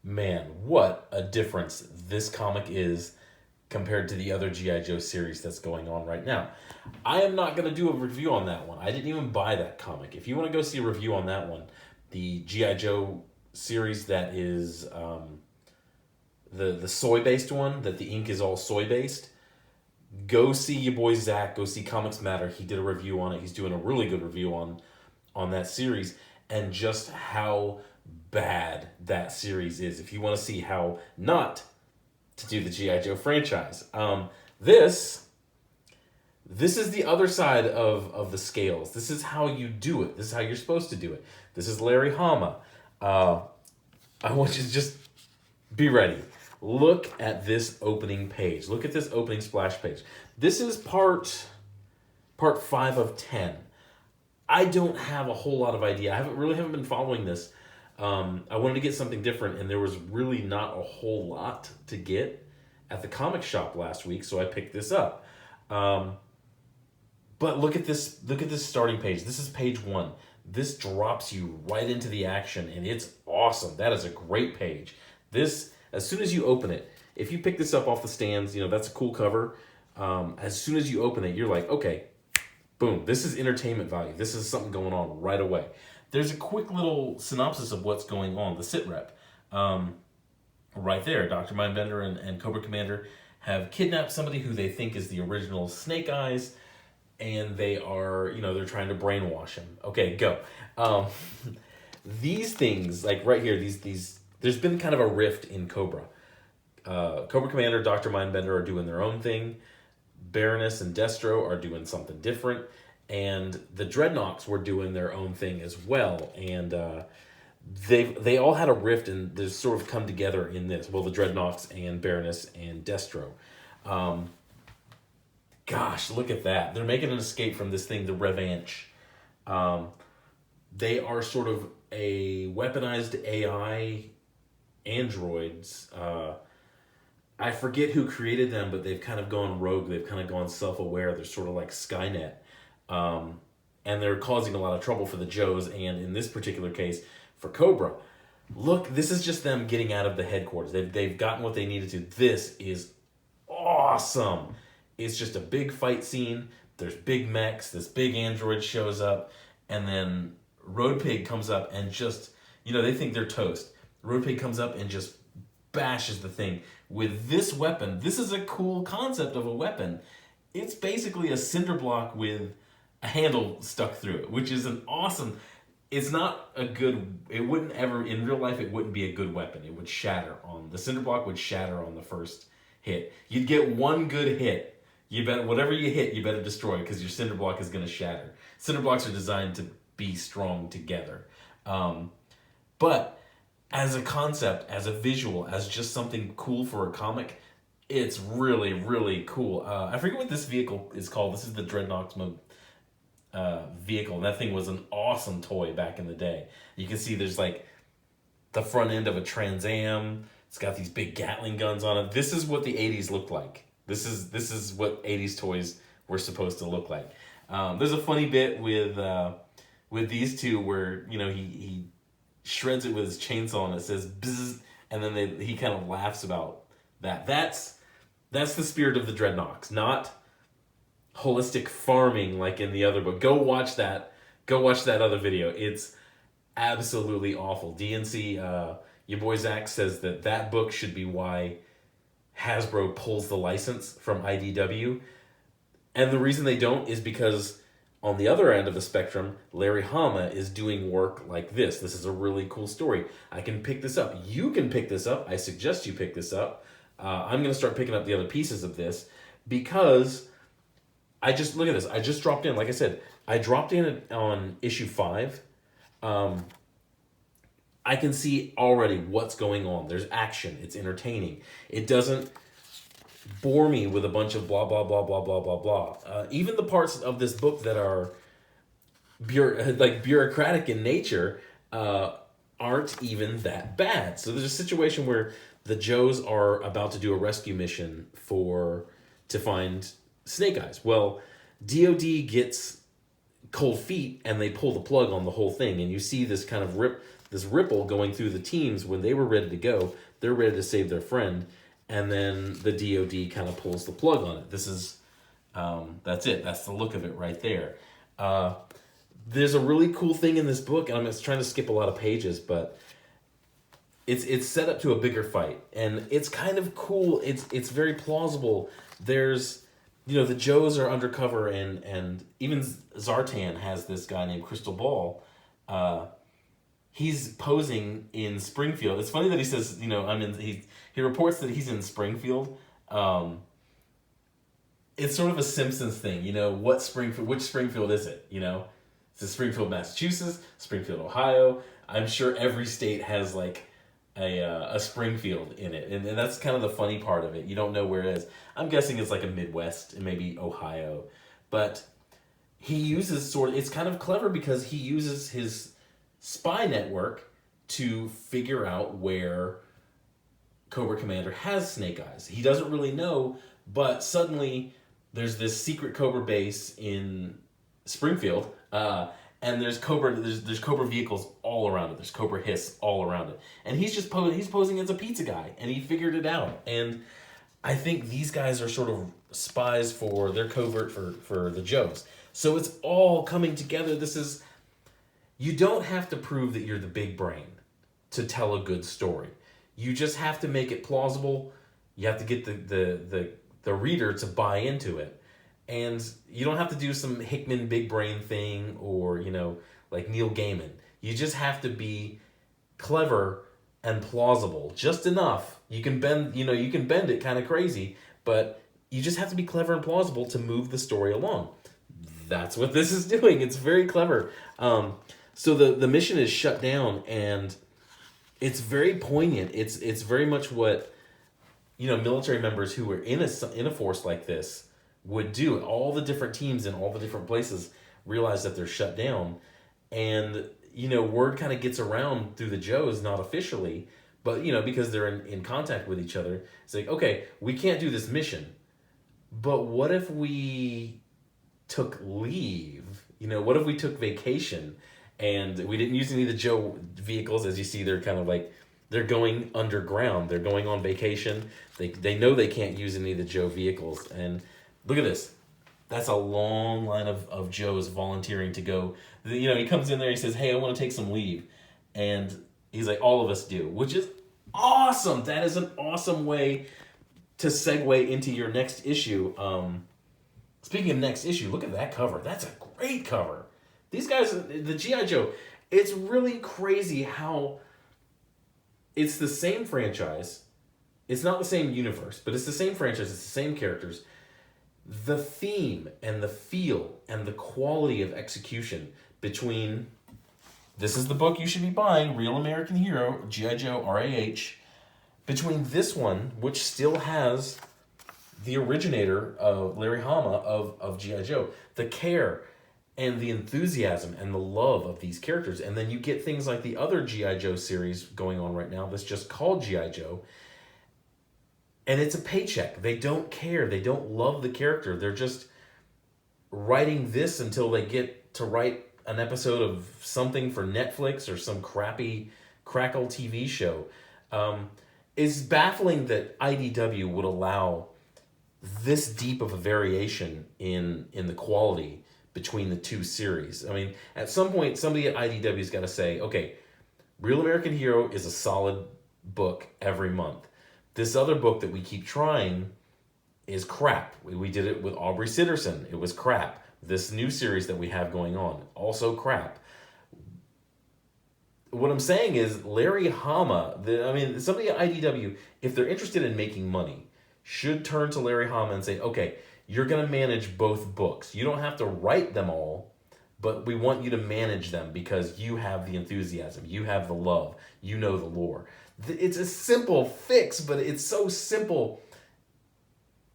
man, what a difference this comic is compared to the other G.I. Joe series that's going on right now. I am not going to do a review on that one. I didn't even buy that comic. If you want to go see a review on that one, the G.I. Joe series that is the soy-based one, that the ink is all soy-based, go see your boy Zach. Go see Comics Matter. He did a review on it. He's doing a really good review on that series and just how bad that series is. If you want to see how not to do the G.I. Joe franchise. This is the other side of the scales. This is how you do it. This is how you're supposed to do it. This is Larry Hama. I want you to just be ready. Look at this opening page. Look at this opening splash page. This is part 5 of 10. I don't have a whole lot of idea. I haven't been following this. I wanted to get something different, and there was really not a whole lot to get at the comic shop last week, so I picked this up. But look at this starting page. This is page 1. This drops you right into the action, and it's awesome. That is a great page. This, as soon as you open it, if you pick this up off the stands, that's a cool cover. As soon as you open it, you're like, okay, boom, this is entertainment value. This is something going on right away. There's a quick little synopsis of what's going on. The sit rep, right there. Dr. Mindbender and Cobra Commander have kidnapped somebody who they think is the original Snake Eyes, and they are, they're trying to brainwash him. Okay, go. These things, like right here, these, there's been kind of a rift in Cobra. Cobra Commander, Dr. Mindbender are doing their own thing. Baroness and Destro are doing something different. And the Dreadnoks were doing their own thing as well. And they all had a rift, and they've sort of come together in this. Well, the Dreadnoks and Baroness and Destro. Gosh, look at that. They're making an escape from this thing, the Revanche. They are sort of a weaponized AI androids. I forget who created them, but they've kind of gone rogue. They've kind of gone self-aware. They're sort of like Skynet. And they're causing a lot of trouble for the Joes, and in this particular case, for Cobra. Look, this is just them getting out of the headquarters. They've gotten what they needed to. This is awesome. It's just a big fight scene. There's big mechs. This big android shows up, and then Road Pig comes up and just, they think they're toast. Road Pig comes up and just bashes the thing with this weapon. This is a cool concept of a weapon. It's basically a cinder block with a handle stuck through it, which is an awesome... It's not a good... It wouldn't ever... In real life, it wouldn't be a good weapon. It would shatter on... The cinder block would shatter on the first hit. You'd get one good hit. Whatever you hit, you better destroy, because your cinder block is going to shatter. Cinder blocks are designed to be strong together. But as a concept, as a visual, as just something cool for a comic, it's really, really cool. I forget what this vehicle is called. This is the Dreadnoks vehicle. And that thing was an awesome toy back in the day. You can see there's like the front end of a Trans Am. It's got these big Gatling guns on it. This is what the 80s looked like. This is what 80s toys were supposed to look like. There's a funny bit with these two where, he shreds it with his chainsaw and it says bzzz, and then he kind of laughs about that. That's the spirit of the Dreadnoks, not holistic farming like in the other book. Go watch that other video. It's absolutely awful. DNC, your boy Zach says that book should be why Hasbro pulls the license from IDW. And the reason they don't is because on the other end of the spectrum, Larry Hama is doing work like this. This is a really cool story. I can pick this up. You can pick this up. I suggest you pick this up. I'm going to start picking up the other pieces of this because look at this. I just dropped in. Like I said, I dropped in on issue 5. I can see already what's going on. There's action. It's entertaining. It doesn't bore me with a bunch of blah, blah, blah, blah, blah, blah, blah. Even the parts of this book that are bureaucratic in nature aren't even that bad. So there's a situation where the Joes are about to do a rescue mission to find Snake Eyes. Well, DOD gets cold feet and they pull the plug on the whole thing, and you see this kind of this ripple going through the teams. When they were ready to go, they're ready to save their friend, and then the DoD kind of pulls the plug on it. This is that's it. That's the look of it right there. There's a really cool thing in this book, and I'm just trying to skip a lot of pages, but it's set up to a bigger fight, and it's kind of cool. It's very plausible. There's, the Joes are undercover, and even Zartan has this guy named Crystal Ball. He's posing in Springfield. It's funny that he says, he reports that he's in Springfield. It's sort of a Simpsons thing, which Springfield is it? Is it Springfield, Massachusetts, Springfield, Ohio? I'm sure every state has like a Springfield in it, and that's kind of the funny part of it. You don't know where it is. I'm guessing it's like a Midwest and maybe Ohio, but he uses it's kind of clever because he uses his spy network to figure out where Cobra Commander has Snake Eyes. He doesn't really know, but suddenly there's this secret Cobra base in Springfield, and there's Cobra vehicles all around it. There's Cobra Hiss all around it, and he's posing as a pizza guy, and he figured it out. And I think these guys are sort of spies for their covert for the Joes. So it's all coming together. You don't have to prove that you're the big brain to tell a good story. You just have to make it plausible. You have to get the reader to buy into it. And you don't have to do some Hickman big brain thing or, like Neil Gaiman. You just have to be clever and plausible, just enough. You can bend it kind of crazy, but you just have to be clever and plausible to move the story along. That's what this is doing. It's very clever. So the mission is shut down, and it's very poignant. It's very much what, military members who are in a force like this would do. All the different teams in all the different places realize that they're shut down, and word kind of gets around through the Joes, not officially, but because they're in contact with each other. It's like, okay, we can't do this mission, but what if we took leave? What if we took vacation and we didn't use any of the Joe vehicles? As you see, they're kind of like, they're going underground. They're going on vacation. They know they can't use any of the Joe vehicles. And look at this. That's a long line of Joes volunteering to go. He comes in there, he says, hey, I want to take some leave. And he's like, all of us do, which is awesome. That is an awesome way to segue into your next issue. Speaking of next issue, look at that cover. That's a great cover. These guys, the G.I. Joe, it's really crazy how it's the same franchise. It's not the same universe, but it's the same franchise. It's the same characters. The theme and the feel and the quality of execution between, this is the book you should be buying, Real American Hero, G.I. Joe, RAH, between this one, which still has the originator of Larry Hama of G.I. Joe, the care and the enthusiasm and the love of these characters. And then you get things like the other G.I. Joe series going on right now that's just called G.I. Joe. And it's a paycheck. They don't care. They don't love the character. They're just writing this until they get to write an episode of something for Netflix or some crappy Crackle TV show. It's baffling that IDW would allow this deep of a variation in the quality between the two series. I mean, at some point, somebody at IDW's got to say, okay, Real American Hero is a solid book every month. This other book that we keep trying is crap. We did it with Aubrey Sitterson. It was crap. This new series that we have going on, also crap. What I'm saying is Larry Hama, somebody at IDW, if they're interested in making money, should turn to Larry Hama and say, okay, you're going to manage both books. You don't have to write them all, but we want you to manage them because you have the enthusiasm, you have the love, you know the lore. It's a simple fix, but it's so simple.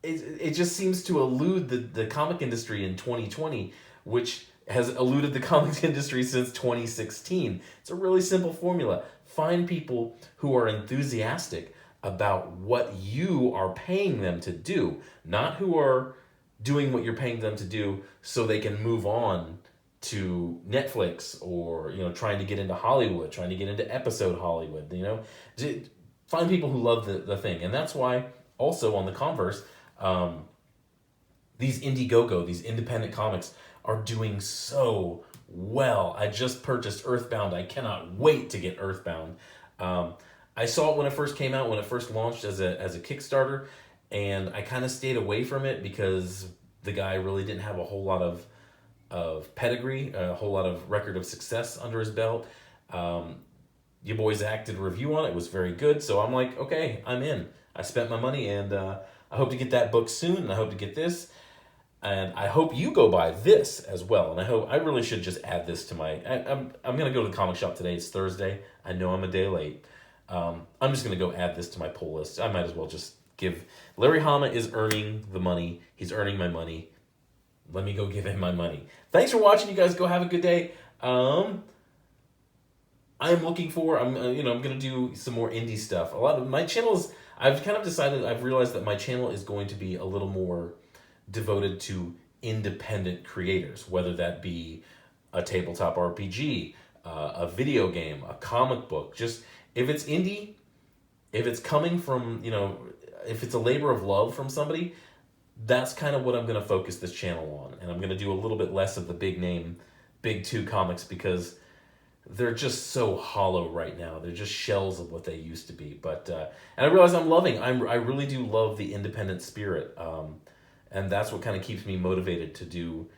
It just seems to elude the comic industry in 2020, which has eluded the comics industry since 2016. It's a really simple formula. Find people who are enthusiastic about what you are paying them to do, not who are doing what you're paying them to do so they can move on to Netflix, or trying to get into Hollywood, trying to get into episode Hollywood. Find people who love the thing, and that's why also on the converse, these Indiegogo, these independent comics are doing so well. I just purchased Earthbound. I cannot wait to get Earthbound. I saw it when it first came out, when it first launched as a Kickstarter, and I kind of stayed away from it because the guy really didn't have a whole lot of pedigree, a whole lot of record of success under his belt. Your boy Zach did a review on it. It was very good. So I'm like, okay, I'm in. I spent my money, and I hope to get that book soon, and I hope to get this. And I hope you go buy this as well. And I really should just add this to my... I'm going to go to the comic shop today. It's Thursday. I know I'm a day late. I'm just going to go add this to my pull list. I might as well just give... Larry Hama is earning the money. He's earning my money. Let me go give him my money. Thanks for watching, you guys. Go have a good day. I'm looking for... I'm going to do some more indie stuff. A lot of my channels... I've kind of decided... I've realized that my channel is going to be a little more devoted to independent creators, whether that be a tabletop RPG, a video game, a comic book. Just if it's indie, if it's coming from, if it's a labor of love from somebody, that's kind of what I'm going to focus this channel on. And I'm going to do a little bit less of the big name, big two comics, because they're just so hollow right now. They're just shells of what they used to be. But and I realize I really do love the independent spirit. And that's what kind of keeps me motivated to do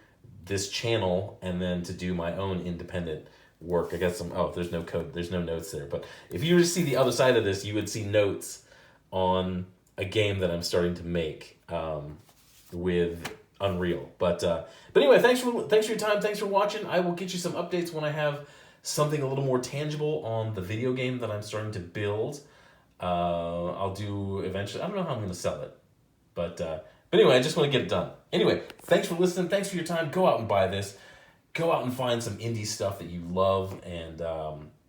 this channel and then to do my own independent work. I got some... Oh, there's no code. There's no notes there. But if you were to see the other side of this, you would see notes on a game that I'm starting to make with Unreal. But anyway, thanks for your time. Thanks for watching. I will get you some updates when I have something a little more tangible on the video game that I'm starting to build. I'll do eventually. I don't know how I'm going to sell it. But anyway, I just want to get it done. Anyway, thanks for listening. Thanks for your time. Go out and buy this. Go out and find some indie stuff that you love, and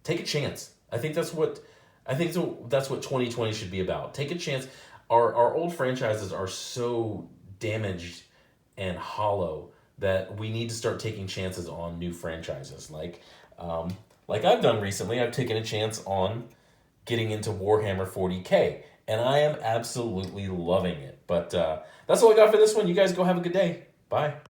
take a chance. I think that's what 2020 should be about. Take a chance. Our old franchises are so damaged and hollow that we need to start taking chances on new franchises. Like I've done recently, I've taken a chance on getting into Warhammer 40K. And I am absolutely loving it. But that's all I got for this one. You guys go have a good day. Bye.